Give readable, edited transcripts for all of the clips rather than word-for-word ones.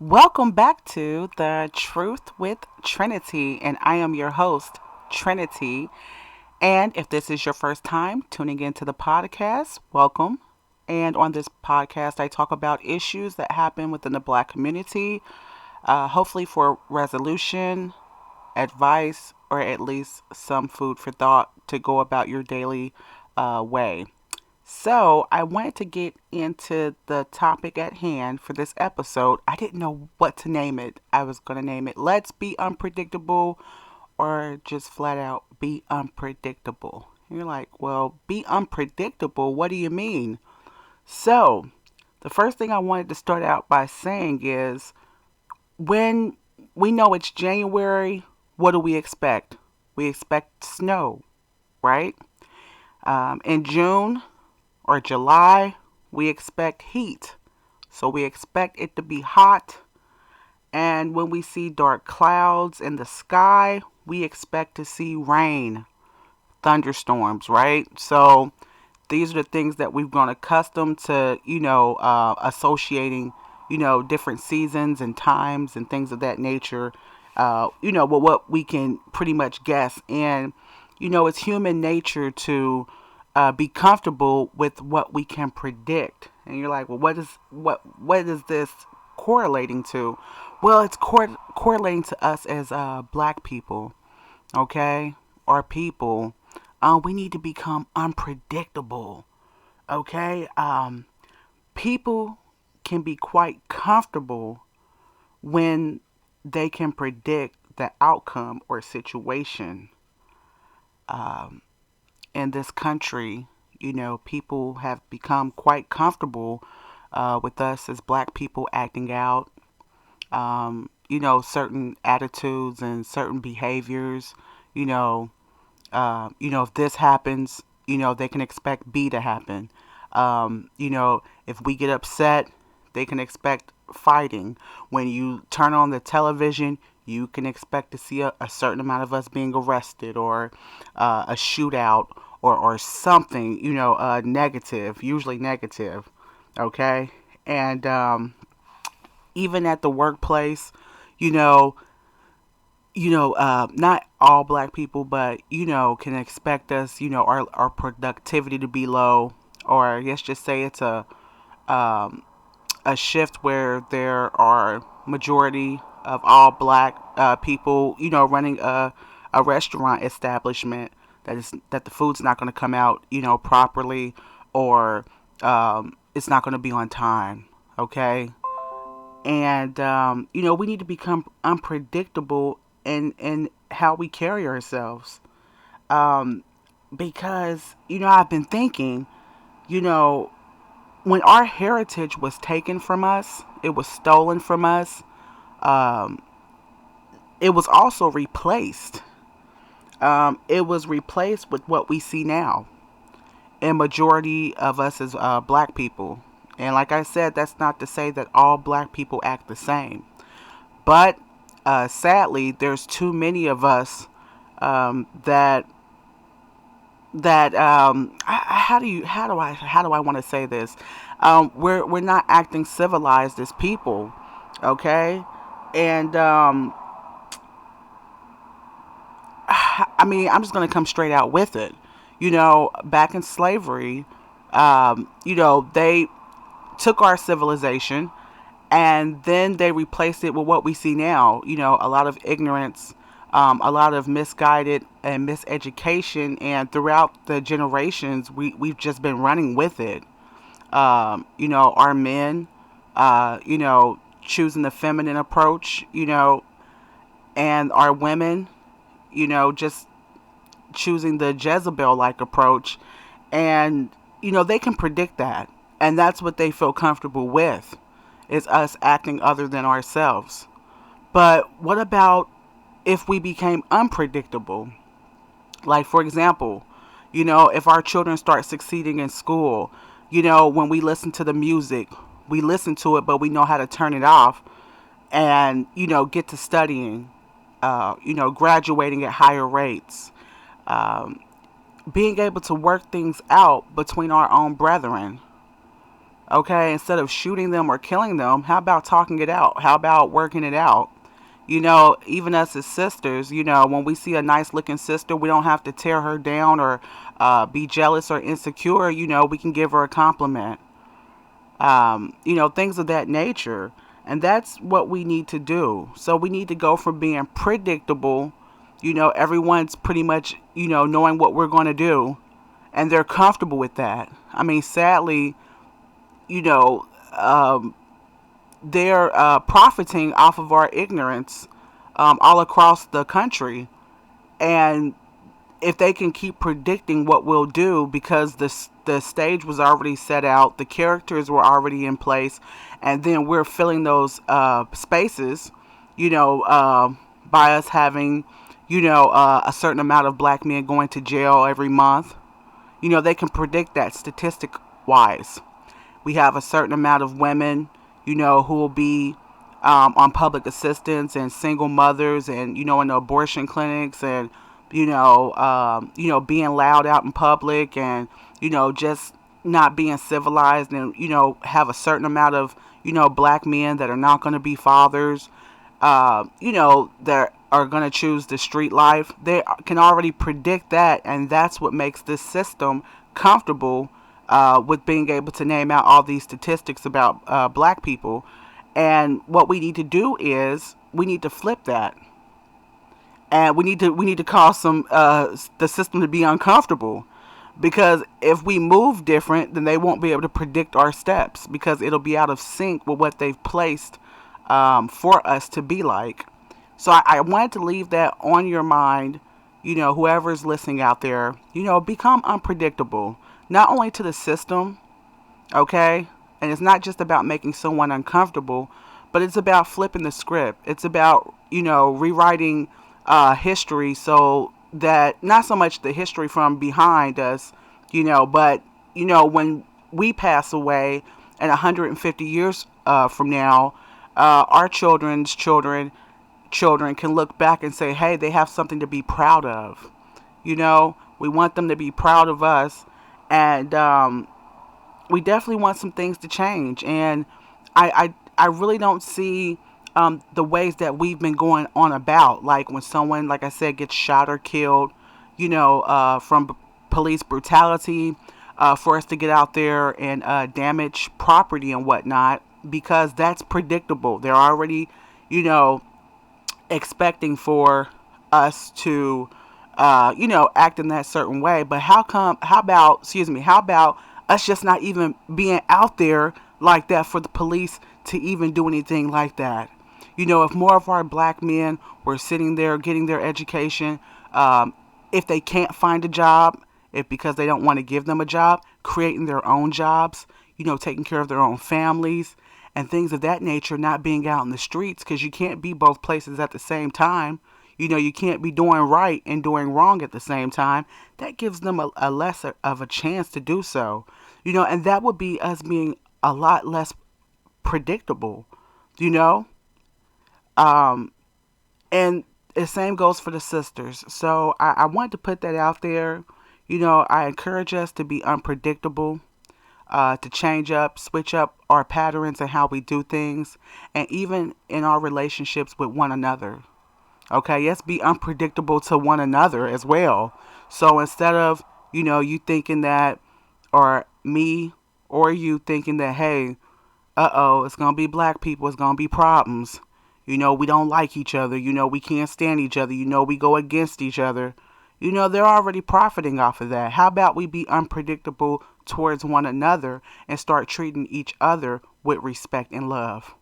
Welcome back to The Truth with Trinity, and I am your host, Trinity. And if this is your first time tuning into the podcast, welcome. And on this podcast, I talk about issues that happen within the Black community, hopefully for resolution, advice, or at least some food for thought to go about your daily way. So, I wanted to get into the topic at hand for this episode. I didn't know what to name it. I was going to name it Let's Be Unpredictable or just flat out Be Unpredictable. You're like, well, be unpredictable? What do you mean? So, the first thing I wanted to start out by saying is when we know it's January, what do we expect? We expect snow, right? In June, or July, we expect heat. So we expect it to be hot. And when we see dark clouds in the sky, we expect to see rain, thunderstorms, right? So these are the things that we've grown accustomed to, associating, different seasons and times and things of that nature, with what we can pretty much guess. And, it's human nature to be comfortable with what we can predict. And you're like, well, what is this correlating to? Well, it's correlating to us as black people, okay, or people. We need to become unpredictable, okay. People can be quite comfortable when they can predict the outcome or situation. Um, in this country, people have become quite comfortable with us as black people acting out, certain attitudes and certain behaviors. You know, if this happens, they can expect B to happen. If we get upset, they can expect fighting. When you turn on the television, you can expect to see a certain amount of us being arrested or a shootout or something, negative, usually negative. Okay. And even at the workplace, you know, not all black people, but, can expect us, our productivity to be low, or let's just say it's um, a shift where there are majority of all black people, running a restaurant establishment that the food's not going to come out, properly, or it's not going to be on time. Okay. And we need to become unpredictable in how we carry ourselves, um, because I've been thinking, you know when our heritage was taken from us, it was stolen from us. um, it was also replaced. It was replaced with what we see now, and majority of us as black people. And like I said, that's not to say that all black people act the same. But sadly, there's too many of us that how do I want to say this? We're not acting civilized as people, okay? And I mean, I'm just gonna come straight out with it. Back in slavery, they took our civilization and then they replaced it with what we see now. A lot of ignorance, a lot of misguided and miseducation, and throughout the generations, we've just been running with it. Our men, choosing the feminine approach, and our women, just choosing the Jezebel like approach. And, they can predict that. And that's what they feel comfortable with, is us acting other than ourselves. But what about if we became unpredictable? Like, for example, if our children start succeeding in school, when we listen to the music, we listen to it, but we know how to turn it off and, get to studying, graduating at higher rates, um, being able to work things out between our own brethren. Okay, instead of shooting them or killing them, how about talking it out? How about working it out? Even us as sisters, when we see a nice looking sister, we don't have to tear her down or be jealous or insecure. We can give her a compliment, things of that nature. And that's what we need to do. So we need to go from being predictable, everyone's pretty much, knowing what we're going to do, and they're comfortable with that. I mean, sadly, you know, um, they're profiting off of our ignorance all across the country. And if they can keep predicting what we'll do, because the stage was already set out, the characters were already in place, and then we're filling those spaces, by us having, a certain amount of black men going to jail every month. They can predict that statistic wise. We have a certain amount of women, who will be on public assistance, and single mothers, and in the abortion clinics, and being loud out in public, and just not being civilized, and have a certain amount of black men that are not going to be fathers, that are going to choose the street life. They can already predict that, and that's what makes this system comfortable with being able to name out all these statistics about black people. And what we need to do is we need to flip that, and we need to cause the system to be uncomfortable, because if we move different, then they won't be able to predict our steps, because it'll be out of sync with what they've placed for us to be like. So I wanted to leave that on your mind. Whoever's listening out there, become unpredictable, not only to the system, okay? And it's not just about making someone uncomfortable, but it's about flipping the script. It's about, rewriting history, so that not so much the history from behind us, but, when we pass away, and 150 years from now, our children's children can look back and say, hey, they have something to be proud of. We want them to be proud of us. And we definitely want some things to change. And I really don't see the ways that we've been going on about, like when someone, like I said, gets shot or killed, from police brutality, for us to get out there and damage property and whatnot, because that's predictable. They're already, expecting for us to, act in that certain way. But how about us just not even being out there like that for the police to even do anything like that? If more of our black men were sitting there getting their education, if they can't find a job, if because they don't want to give them a job, creating their own jobs, taking care of their own families and things of that nature, not being out in the streets, because you can't be both places at the same time. You can't be doing right and doing wrong at the same time. That gives them a lesser of a chance to do so. And that would be us being a lot less predictable, you know? And the same goes for the sisters. So I wanted to put that out there. I encourage us to be unpredictable, to change up, switch up our patterns and how we do things, and even in our relationships with one another. Okay, yes, be unpredictable to one another as well. So instead of, you thinking that, or me or you thinking that, hey, it's going to be black people, it's going to be problems. We don't like each other. We can't stand each other. We go against each other. They're already profiting off of that. How about we be unpredictable towards one another and start treating each other with respect and love?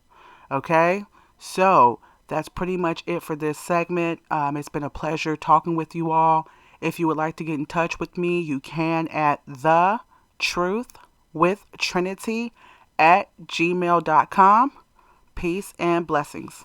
Okay? So that's pretty much it for this segment. It's been a pleasure talking with you all. If you would like to get in touch with me, you can at thetruthwithtrinity@gmail.com. Peace and blessings.